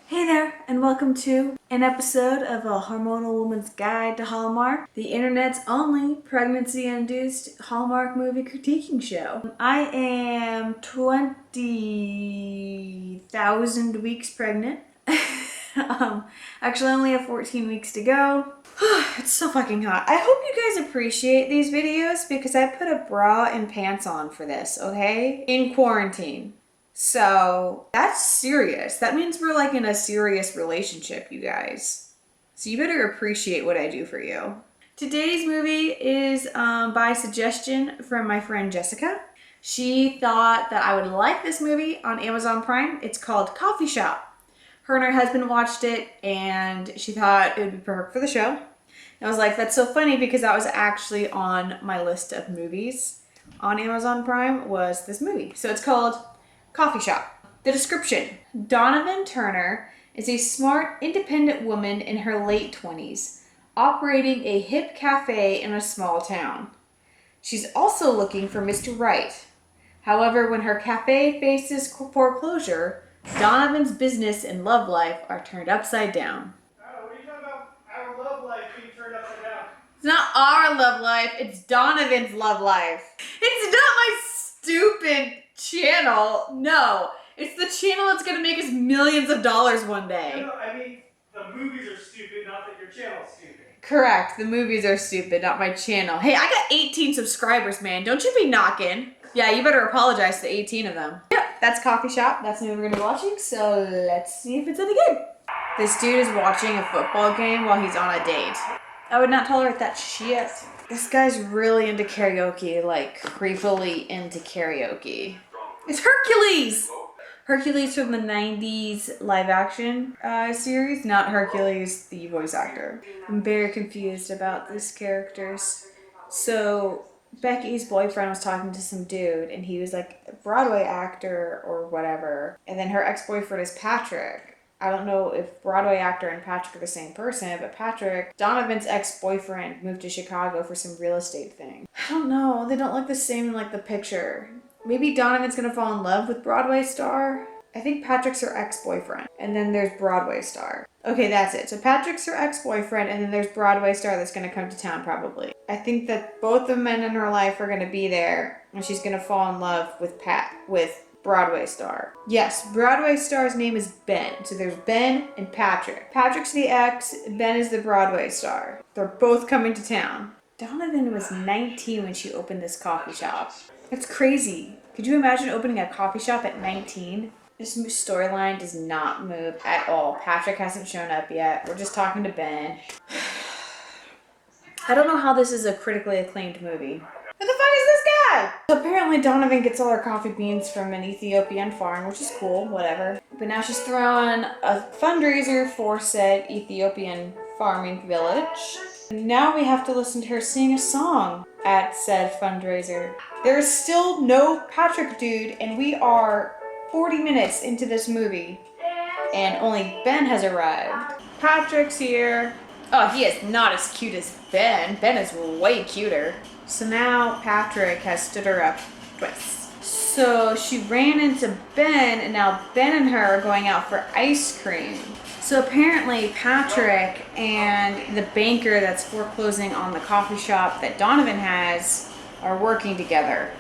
Hey there, and welcome to an episode of a Hormonal Woman's Guide to Hallmark, the internet's only pregnancy-induced Hallmark movie critiquing show. I am 20,000 weeks pregnant. Actually, I only have 14 weeks to go. It's so fucking hot. I hope you guys appreciate these videos because I put a bra and pants on for this, okay? In quarantine. So that's serious. That means we're like in a serious relationship, you guys. So you better appreciate what I do for you. Today's movie is by suggestion from my friend Jessica. She thought that I would like this movie on Amazon Prime. It's called Coffee Shop. Her and her husband watched it and she thought it would be perfect for the show. And I was like, that's so funny because that was actually on my list of movies on Amazon Prime was this movie. So it's called Coffee Shop. The description. Donovan Turner is a smart, independent woman in her late 20s, operating a hip cafe in a small town. She's also looking for Mr. Right. However, when her cafe faces foreclosure, Donovan's business and love life are turned upside down. What are you talking about? Our love life being turned upside down. It's not our love life, it's Donovan's love life. It's not my stupid channel. No, it's the channel that's gonna make us millions of dollars one day. No, I mean, the movies are stupid, not that your channel's stupid. Correct, the movies are stupid, not my channel. Hey, I got 18 subscribers, man. Don't you be knocking. Yeah, you better apologize to 18 of them. Yep, that's Coffee Shop. That's the movie we're gonna be watching, so let's see if it's any good. This dude is watching a football game while he's on a date. I would not tolerate that shit. This guy's really into karaoke, like creepily into karaoke. It's Hercules! Hercules from the 90s live action series, not Hercules, the voice actor. I'm very confused about these characters. So, Becky's boyfriend was talking to some dude, and he was like a Broadway actor or whatever. And then her ex-boyfriend is Patrick. I don't know if Broadway actor and Patrick are the same person, but Patrick, Donovan's ex-boyfriend, moved to Chicago for some real estate thing. I don't know. They don't look the same in like the picture. Maybe Donovan's gonna fall in love with Broadway star. I think Patrick's her ex-boyfriend. And then there's Broadway star. Okay, that's it. So Patrick's her ex-boyfriend, and then there's Broadway star that's gonna come to town probably. I think that both the men in her life are gonna be there, and she's gonna fall in love with Broadway star. Yes, Broadway star's name is Ben. So there's Ben and Patrick. Patrick's the ex, Ben is the Broadway star. They're both coming to town. Donovan was 19 when she opened this coffee shop. That's crazy. Could you imagine opening a coffee shop at 19? This storyline does not move at all. Patrick hasn't shown up yet. We're just talking to Ben. I don't know how this is a critically acclaimed movie. Who the fuck is this guy? So apparently Donovan gets all her coffee beans from an Ethiopian farm, which is cool, whatever. But now she's throwing a fundraiser for said Ethiopian farming village. And now we have to listen to her sing a song at said fundraiser. There's still no Patrick dude, and we are 40 minutes into this movie, and only Ben has arrived. Patrick's here. Oh, he is not as cute as Ben. Ben is way cuter. So now Patrick has stood her up twice. So she ran into Ben, and now Ben and her are going out for ice cream. So apparently Patrick and the banker that's foreclosing on the coffee shop that Donovan has are working together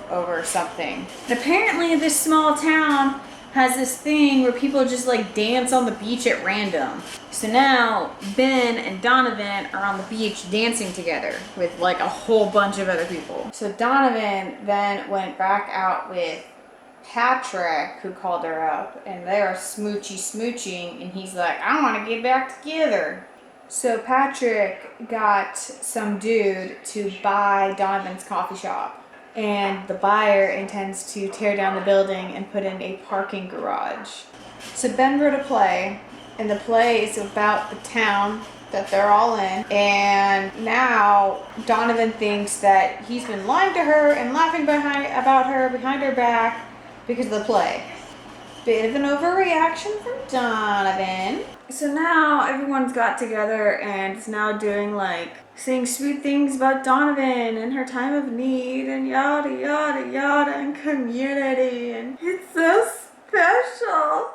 over something. And apparently this small town has this thing where people just like dance on the beach at random. So now Ben and Donovan are on the beach dancing together with like a whole bunch of other people. So Donovan then went back out with Patrick, who called her up, and they are smooching, and he's like, I want to get back together. So Patrick got some dude to buy Donovan's coffee shop, and the buyer intends to tear down the building and put in a parking garage. So Ben wrote a play, and the play is about the town that they're all in, and now Donovan thinks that he's been lying to her and laughing about her behind her back because of the play. Bit of an overreaction from Donovan. So now everyone's got together and is now doing like saying sweet things about Donovan and her time of need and yada yada yada and community, and it's so special.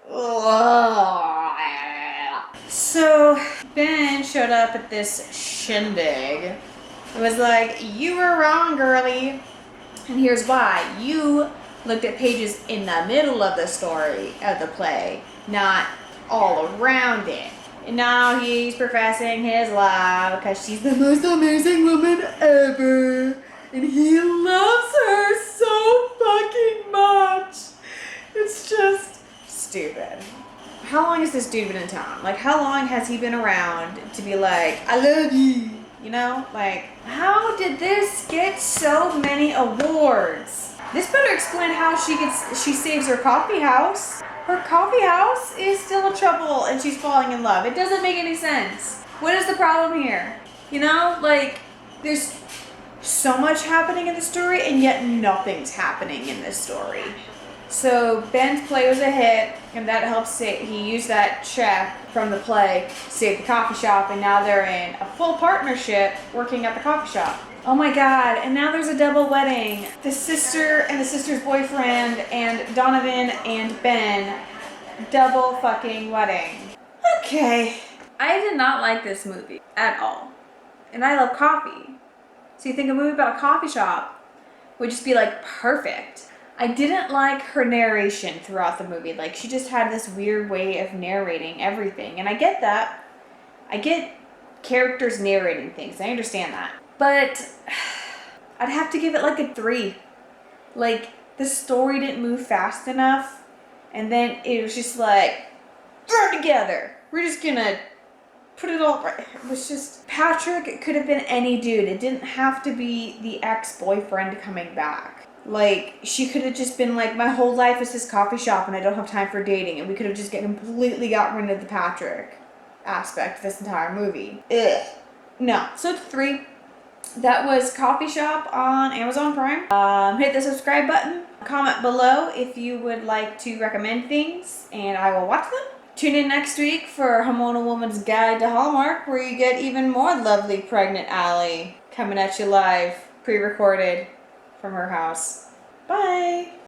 Ugh. up at this shindig. It was like, you were wrong, girly. And here's why. You looked at pages in the middle of the story, of the play, not all around it. And now he's professing his love because she's the most amazing woman ever. And he loves her so fucking much. It's just stupid. How long has this dude been in town? Like, how long has he been around to be like, I love you? You know? Like, how did this get so many awards? This better explain how she saves her coffee house. Her coffee house is still in trouble and she's falling in love. It doesn't make any sense. What is the problem here? You know? Like, there's so much happening in the story and yet nothing's happening in this story. So Ben's play was a hit, and that helped he used that check from the play to save the coffee shop, and now they're in a full partnership working at the coffee shop. Oh my god, and now there's a double wedding. The sister and the sister's boyfriend and Donovan and Ben, double fucking wedding. Okay. I did not like this movie at all. And I love coffee. So you think a movie about a coffee shop would just be like perfect. I didn't like her narration throughout the movie. Like, she just had this weird way of narrating everything. And I get that. I get characters narrating things. I understand that. But I'd have to give it like a 3. Like, the story didn't move fast enough. And then it was just like, throw it together. We're just gonna put it all right. It was just, Patrick, it could have been any dude. It didn't have to be the ex-boyfriend coming back. Like, she could have just been like, my whole life is this coffee shop and I don't have time for dating. And we could have just completely got rid of the Patrick aspect of this entire movie. Ugh. No. So it's 3. That was Coffee Shop on Amazon Prime. Hit the subscribe button. Comment below if you would like to recommend things and I will watch them. Tune in next week for Hormonal Woman's Guide to Hallmark, where you get even more lovely pregnant Allie coming at you live, pre-recorded from her house. Bye!